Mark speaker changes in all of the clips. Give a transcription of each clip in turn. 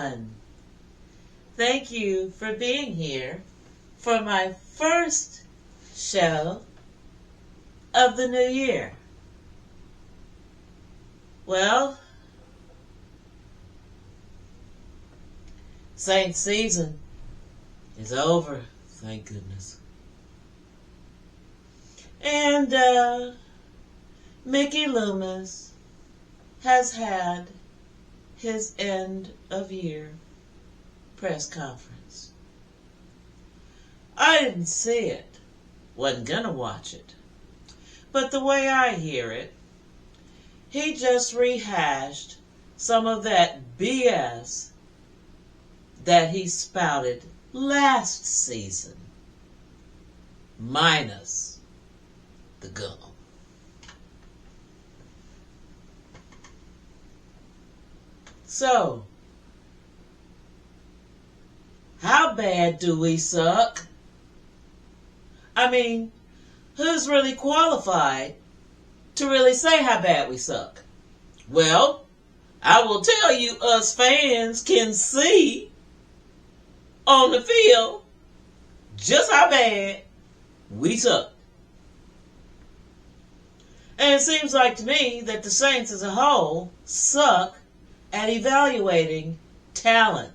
Speaker 1: everyone. Thank you for being here for my first show of the new year. Well, Saints season is over, thank goodness. And Mickey Loomis has had his end of year press conference. I didn't see it, wasn't gonna watch it, but the way I hear it, he just rehashed some of that BS that he spouted last season, minus the gum. So, how bad do we suck? I mean, who's really qualified to really say how bad we suck? Well, I will tell you, us fans can see on the field just how bad we suck. And it seems like to me that the Saints as a whole suck at evaluating talent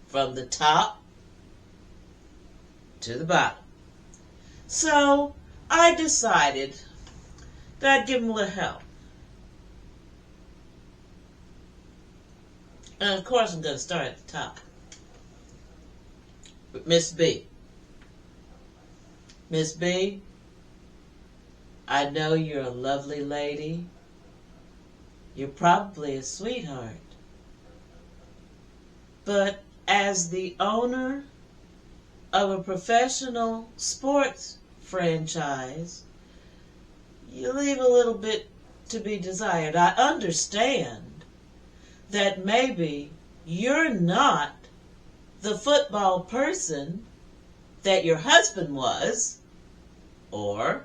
Speaker 1: from the top to the bottom. So I decided that I'd give them a little help. And of course I'm going to start at the top with Miss B. Miss B, I know you're a lovely lady. You're probably a sweetheart. But as the owner of a professional sports franchise, you leave a little bit to be desired. I understand that maybe you're not the football person that your husband was, or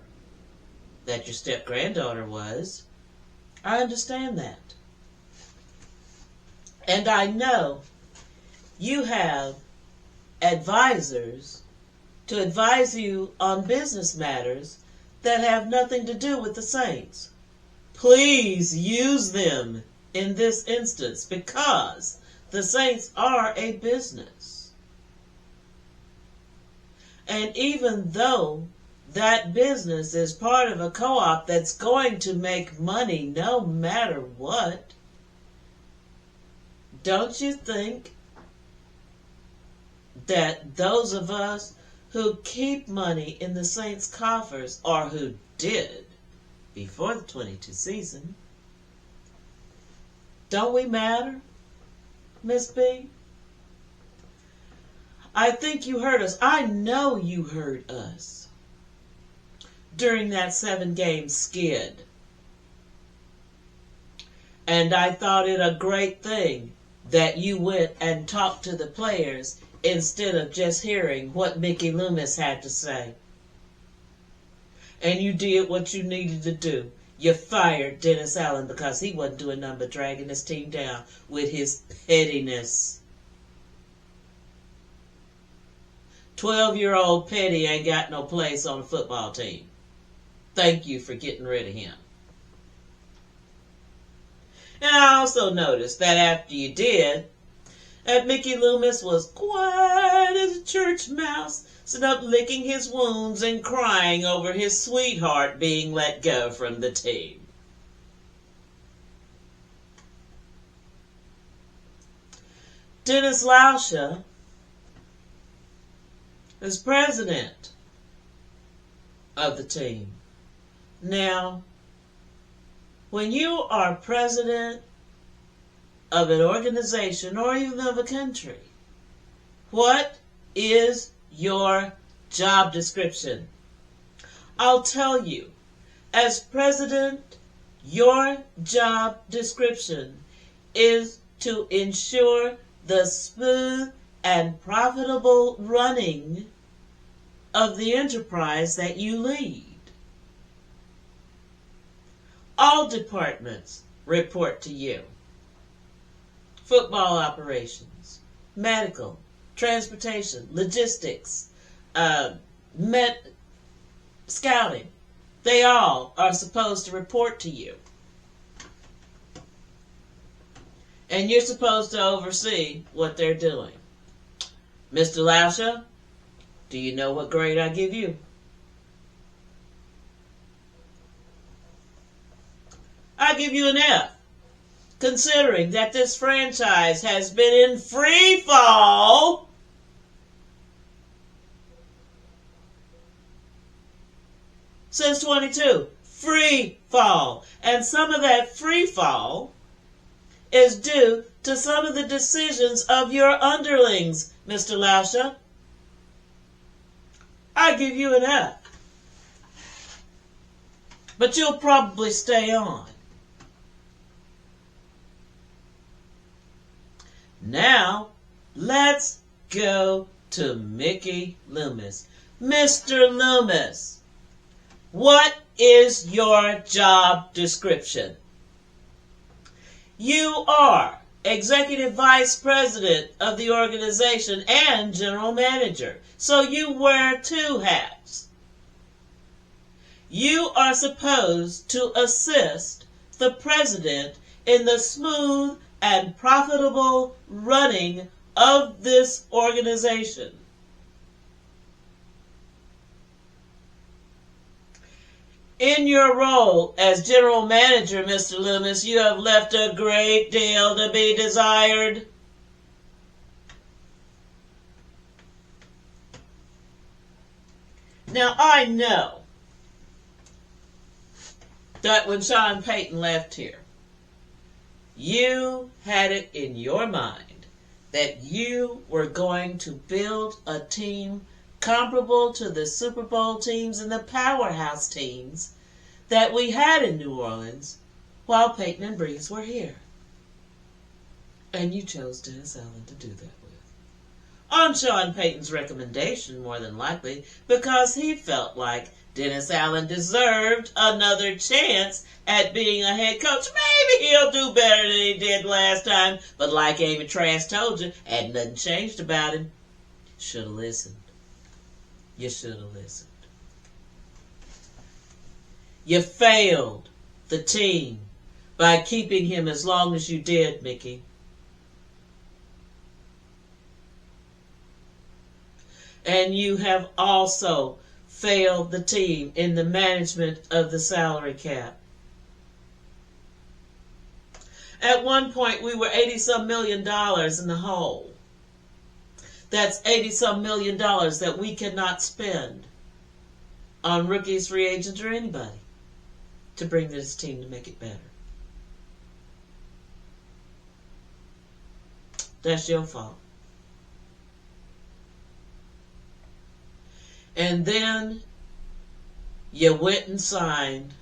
Speaker 1: that your step-granddaughter was. I understand that. And I know you have advisors to advise you on business matters that have nothing to do with the Saints. Please use them in this instance because the Saints are a business. And even though that business is part of a co-op that's going to make money no matter what, don't you think that those of us who keep money in the Saints' coffers, or who did before the 22 season, don't we matter, Miss B? I think you heard us. I know you heard us during that 7-game skid. And I thought it a great thing that you went and talked to the players instead of just hearing what Mickey Loomis had to say. And you did what you needed to do. You fired Dennis Allen because he wasn't doing nothing but dragging his team down with his pettiness. 12-year-old Petty ain't got no place on a football team. Thank you for getting rid of him. And I also noticed that after you did, that Mickey Loomis was quiet as a church mouse, sitting up licking his wounds and crying over his sweetheart being let go from the team. Dennis Lauscha is president of the team. Now, when you are president of an organization or even of a country, what is your job description? I'll tell you, as president, your job description is to ensure the smooth and profitable running of the enterprise that you lead. All departments report to you, football operations, medical, transportation, logistics, met scouting. They all are supposed to report to you. And you're supposed to oversee what they're doing. Mr. Lauscha, do you know what grade I give you? I give you an F, considering that this franchise has been in free fall since 22. Free fall. And some of that free fall is due to some of the decisions of your underlings, Mr. Lauscha. I give you an F. But you'll probably stay on. Now, let's go to Mickey Loomis. Mr. Loomis, what is your job description? You are Executive Vice President of the organization and General Manager. So you wear two hats. You are supposed to assist the President in the smooth and profitable running of this organization. In your role as General Manager, Mr. Loomis, you have left a great deal to be desired. Now, I know that when Sean Payton left here, you had it in your mind that you were going to build a team comparable to the Super Bowl teams and the powerhouse teams that we had in New Orleans while Payton and Brees were here. And you chose Dennis Allen to do that with. On Sean Payton's recommendation, more than likely, because he felt like Dennis Allen deserved another chance at being a head coach. Maybe he'll do better than he did last time. But like Amy Trask told you, had nothing changed about him. Should have listened. You should have listened. You failed the team by keeping him as long as you did, Mickey. And you have also failed the team in the management of the salary cap. At one point, we were $80-some million in the hole. That's $80-some million that we cannot spend on rookies, free agents, or anybody to bring this team to make it better. That's your fault. And then you went and signed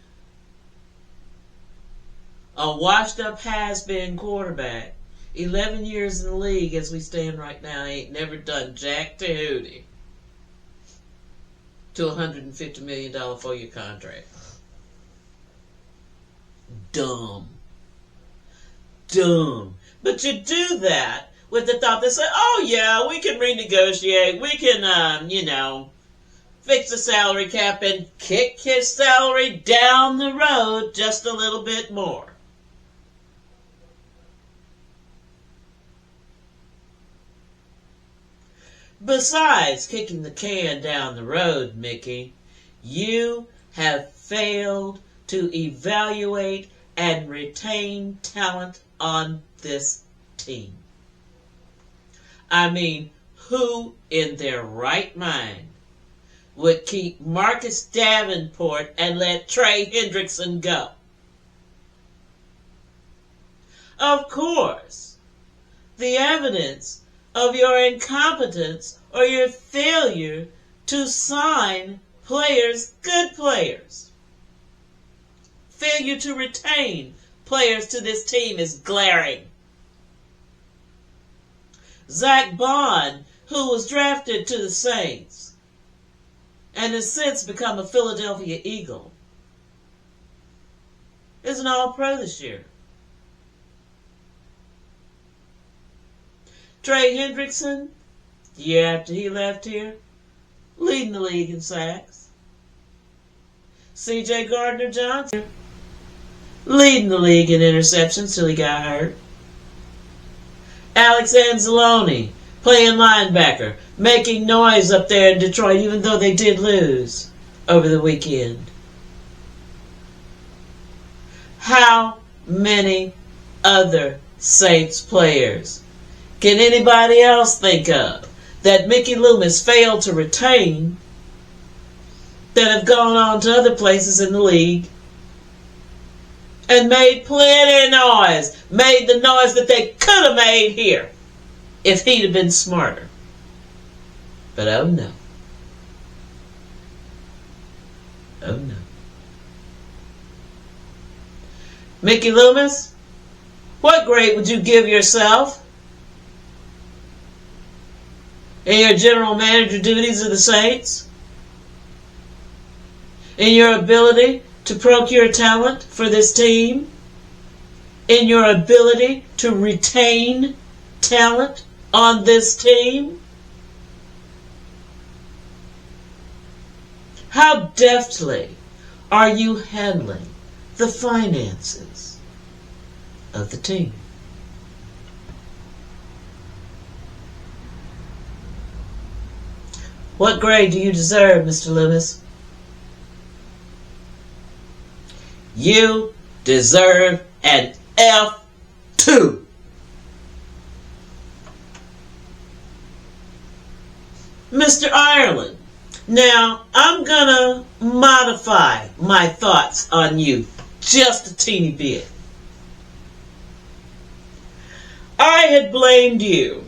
Speaker 1: a washed-up has-been quarterback. 11 years in the league as we stand right now, ain't never done jack to hootie to a $150 million 4-year contract. Dumb. But you do that with the thought that say, oh yeah, we can renegotiate, we can, fix the salary cap and kick his salary down the road just a little bit more. Besides kicking the can down the road, Mickey, you have failed to evaluate and retain talent on this team. I mean, who in their right mind would keep Marcus Davenport and let Trey Hendrickson go? Of course, the evidence of your incompetence or your failure to sign players, good players, failure to retain players to this team is glaring. Zach Bond, who was drafted to the Saints and has since become a Philadelphia Eagle, is an All-Pro this year. Trey Hendrickson, the year after he left here, leading the league in sacks. C.J. Gardner-Johnson, leading the league in interceptions till he got hurt. Alex Anzalone, playing linebacker, making noise up there in Detroit, even though they did lose over the weekend. How many other Saints players can anybody else think of that Mickey Loomis failed to retain that have gone on to other places in the league and made plenty of noise, made the noise that they could have made here if he'd have been smarter? But oh no. Oh no. Mickey Loomis, what grade would you give yourself in your general manager duties of the Saints? In your ability to procure talent for this team? In your ability to retain talent on this team? How deftly are you handling the finances of the team? What grade do you deserve, Mr. Loomis? You deserve an F2. Mr. Ireland, now I'm gonna modify my thoughts on you just a teeny bit. I had blamed you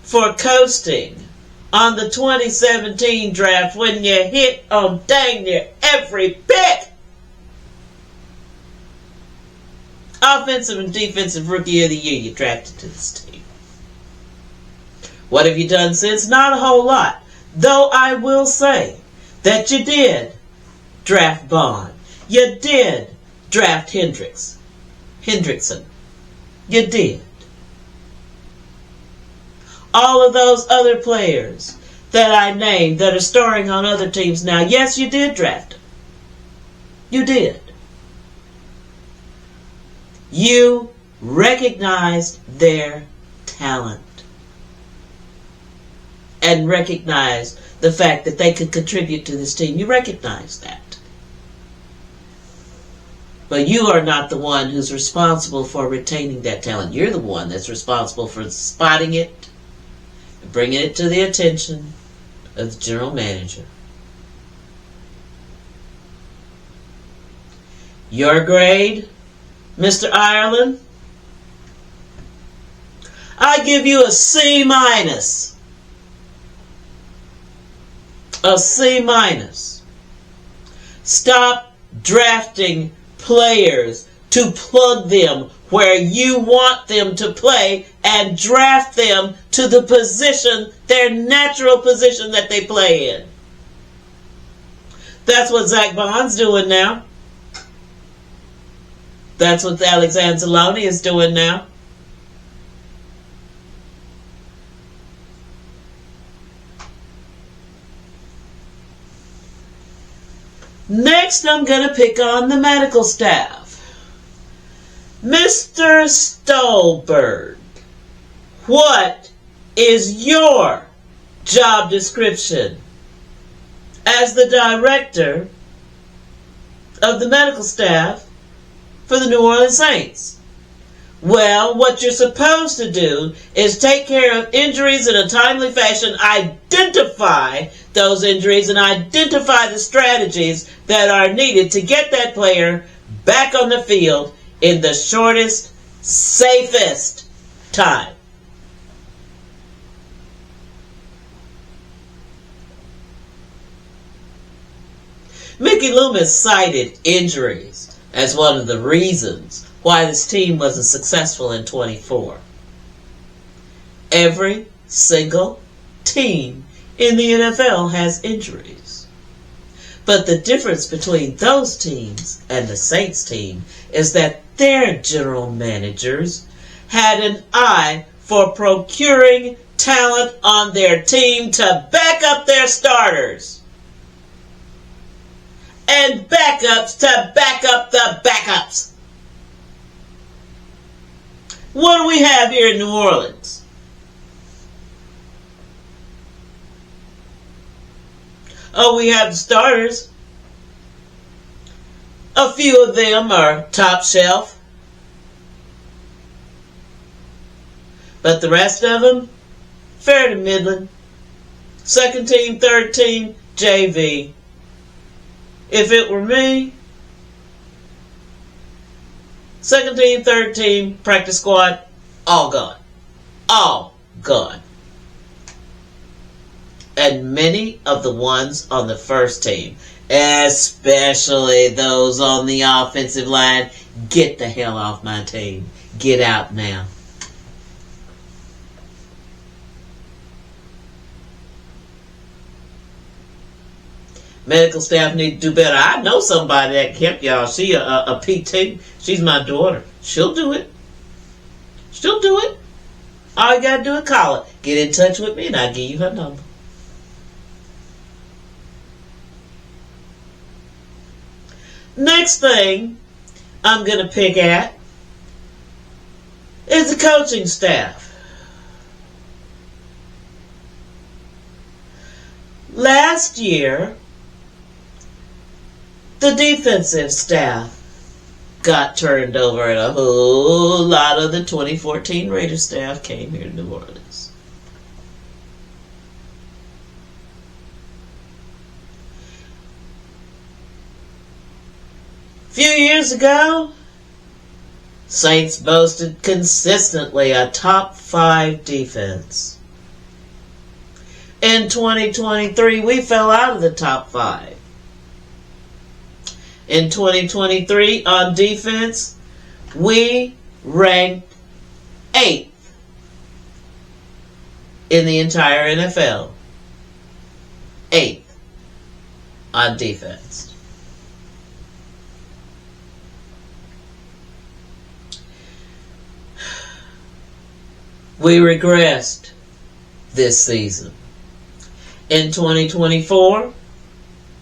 Speaker 1: for coasting on the 2017 draft when you hit on dang near every pick. Offensive and defensive rookie of the year you drafted to this team. What have you done since? Not a whole lot. Though I will say that you did draft Bond. You did draft Hendrickson. You did. All of those other players that I named that are starring on other teams now, yes, you did draft them. You did. You recognized their talent and recognized the fact that they could contribute to this team. You recognized that. But you are not the one who's responsible for retaining that talent. You're the one that's responsible for spotting it and bringing it to the attention of the general manager. Your grade, Mr. Ireland, I give you a C minus. A C minus. Stop drafting players to plug them where you want them to play and draft them to the position, their natural position that they play in. That's what Zach Bond's doing now. That's what Alex Anzalone is doing now. Next, I'm going to pick on the medical staff. Mr. Stolberg, what is your job description as the director of the medical staff for the New Orleans Saints? Well, what you're supposed to do is take care of injuries in a timely fashion, identify those injuries, and identify the strategies that are needed to get that player back on the field in the shortest, safest time. Mickey Loomis cited injuries as one of the reasons why this team wasn't successful in 24. Every single team in the NFL has injuries. But the difference between those teams and the Saints team is that their general managers had an eye for procuring talent on their team to back up their starters. And backups to back up the backups. What do we have here in New Orleans? Oh, we have the starters. A few of them are top shelf. But the rest of them, fair to middling. Second team, third team, JV. If it were me, second team, third team, practice squad, all gone. All gone. And many of the ones on the first team, especially those on the offensive line, get the hell off my team. Get out now. Medical staff need to do better. I know somebody that kept y'all. She a PT. She's my daughter. She'll do it. She'll do it. All you gotta do is call her. Get in touch with me and I'll give you her number. Next thing I'm gonna pick at is the coaching staff. Last year, the defensive staff got turned over and a whole lot of the 2014 Raiders staff came here to New Orleans. A few years ago, Saints boasted consistently a top 5 defense. In 2023, we fell out of the top 5. In 2023, on defense, we ranked 8th in the entire NFL. 8th on defense. We regressed this season. In 2024,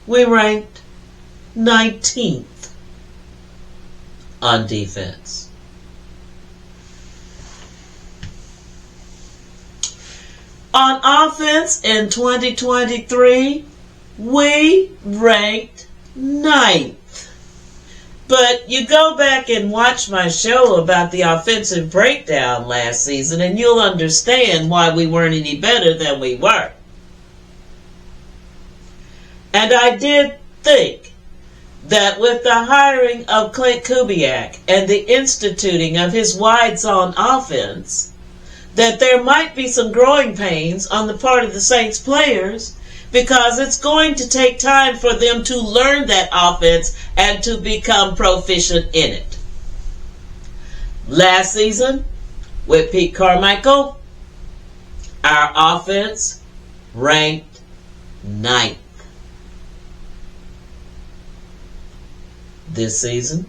Speaker 1: we ranked 19th on defense. On offense in 2023, we ranked 9th. But you go back and watch my show about the offensive breakdown last season and you'll understand why we weren't any better than we were. And I did think that with the hiring of Klint Kubiak and the instituting of his wide zone offense, that there might be some growing pains on the part of the Saints players because it's going to take time for them to learn that offense and to become proficient in it. Last season, with Pete Carmichael, our offense ranked 9th. This season,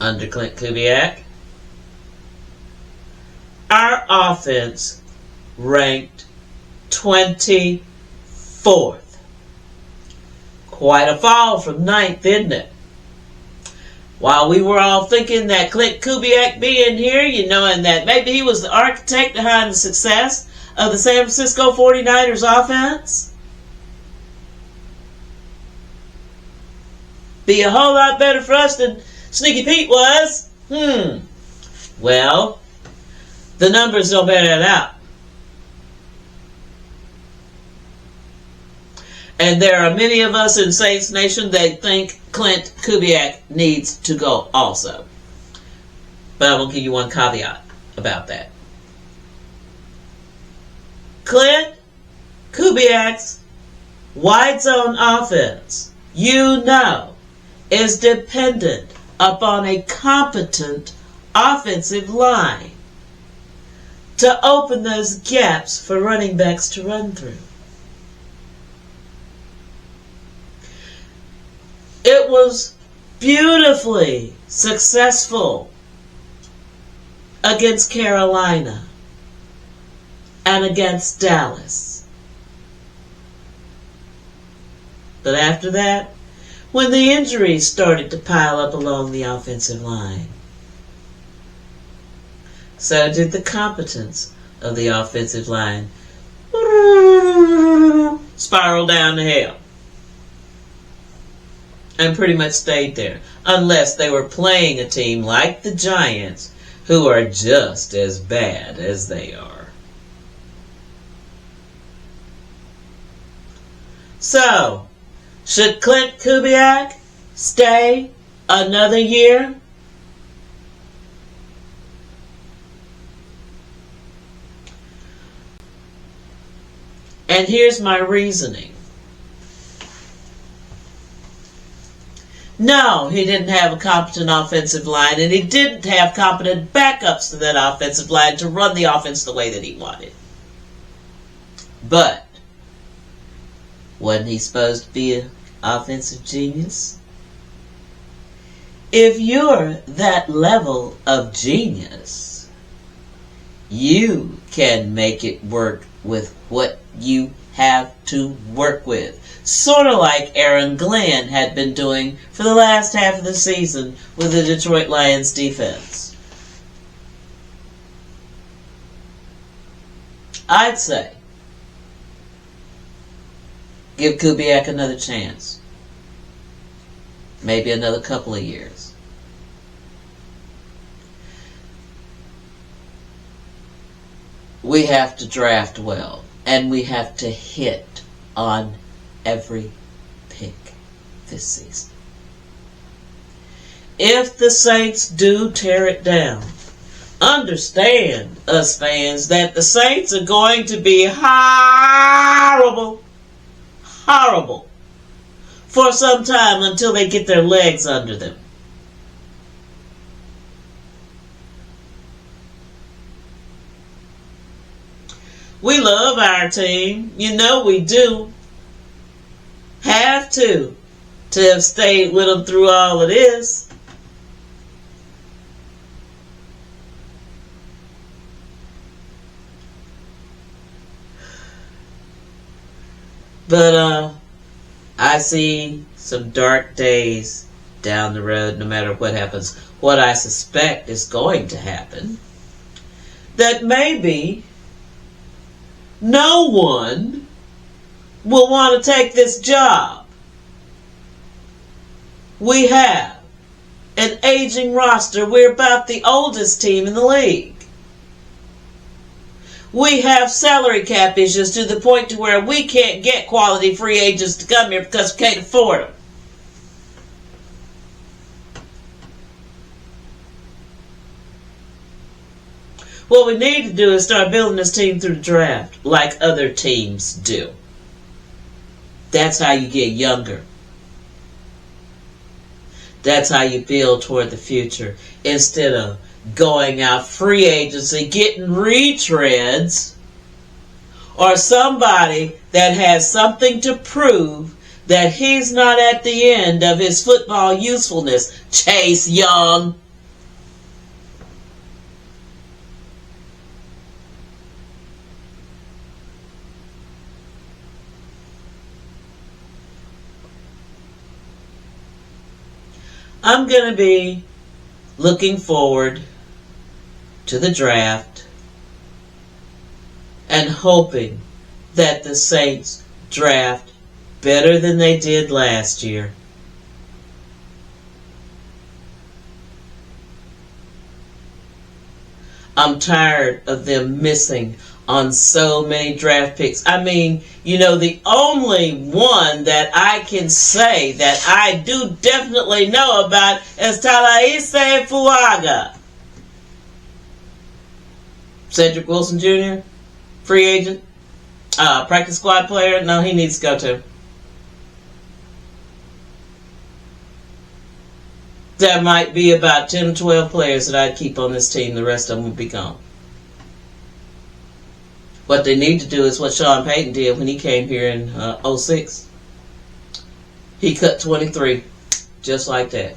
Speaker 1: under Klint Kubiak, our offense ranked 24th. Quite a fall from 9th, isn't it? While we were all thinking that Klint Kubiak being here, and that maybe he was the architect behind the success of the San Francisco 49ers offense, be a whole lot better for us than Sneaky Pete was. Well, the numbers don't bear that out. And there are many of us in Saints Nation that think Klint Kubiak needs to go also. But I will give you one caveat about that. Klint Kubiak's wide zone offense, is dependent upon a competent offensive line to open those gaps for running backs to run through. It was beautifully successful against Carolina and against Dallas. But after that, when the injuries started to pile up along the offensive line, so did the competence of the offensive line spiral down to hell. And pretty much stayed there. Unless they were playing a team like the Giants, who are just as bad as they are. So, should Clint Kubiak stay another year? And here's my reasoning. No, he didn't have a competent offensive line, and he didn't have competent backups to that offensive line to run the offense the way that he wanted. But, wasn't he supposed to be an offensive genius? If you're that level of genius, you can make it work with what you have to work with. Sort of like Aaron Glenn had been doing for the last half of the season with the Detroit Lions defense. I'd say give Kubiak another chance. Maybe another couple of years. We have to draft well, and we have to hit on every pick this season. If the Saints do tear it down, understand, us fans, that the Saints are going to be horrible for some time until they get their legs under them. We love our team. You know we do. Have to have stayed with them through all of this. But I see some dark days down the road no matter what happens. What I suspect is going to happen, that maybe no one will want to take this job. We have an aging roster. We're about the oldest team in the league. We have salary cap issues to the point to where we can't get quality free agents to come here because we can't afford them. What we need to do is start building this team through the draft like other teams do. That's how you get younger. That's how you build toward the future. Instead of going out free agency, getting retreads, or somebody that has something to prove that he's not at the end of his football usefulness. Chase Young. I'm going to be looking forward to the draft and hoping that the Saints draft better than they did last year. I'm tired of them missing on so many draft picks. I mean, you know, the only one that I can say that I do definitely know about is Talaise Fuaga. Cedric Wilson Jr., free agent, practice squad player. No, he needs to go too. There might be about 10 or 12 players that I'd keep on this team. The rest of them would be gone. What they need to do is what Sean Payton did when he came here in 06. He cut 23, just like that.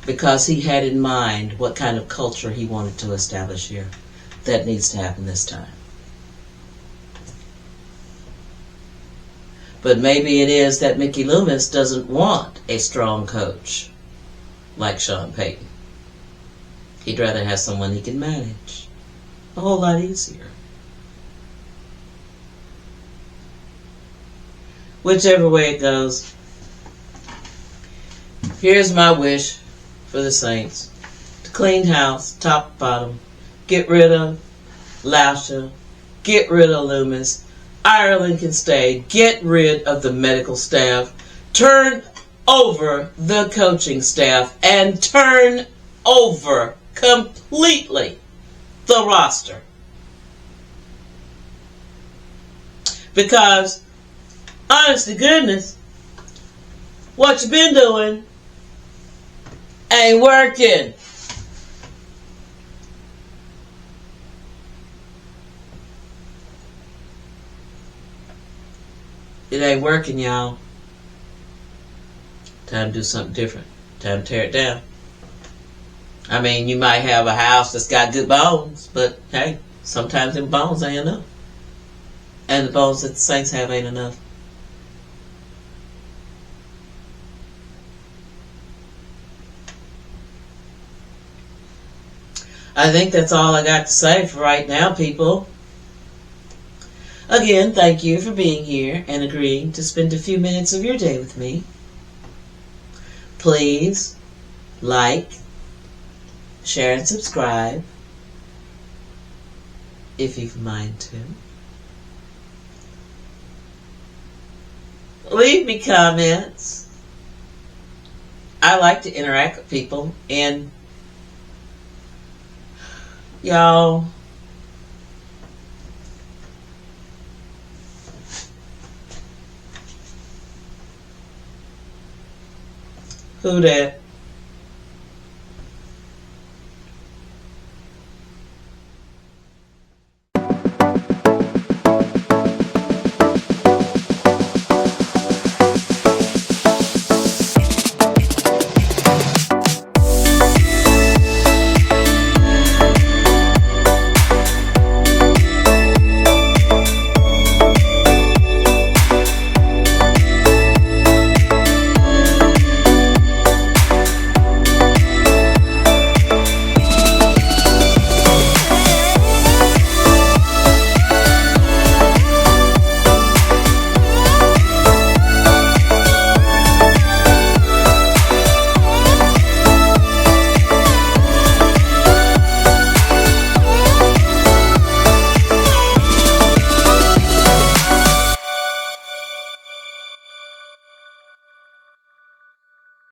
Speaker 1: because he had in mind what kind of culture he wanted to establish here. That needs to happen this time. But maybe it is that Mickey Loomis doesn't want a strong coach like Sean Payton. He'd rather have someone he can manage. A whole lot easier. Whichever way it goes, here's my wish for the Saints. To clean house, top to bottom. Get rid of Lauscher. Get rid of Loomis. Ireland can stay. Get rid of the medical staff. Turn over the coaching staff. And turn over completely the roster. Because, honest to goodness, what you been doing ain't working. It ain't working, y'all. Time to do something different. Time to tear it down. I mean, you might have a house that's got good bones, but hey, sometimes them bones ain't enough. And the bones that the Saints have ain't enough. I think that's all I got to say for right now, people. Again, thank you for being here and agreeing to spend a few minutes of your day with me. Please like, share, and subscribe if you've mind to. Leave me comments. I like to interact with people, and y'all, who dat?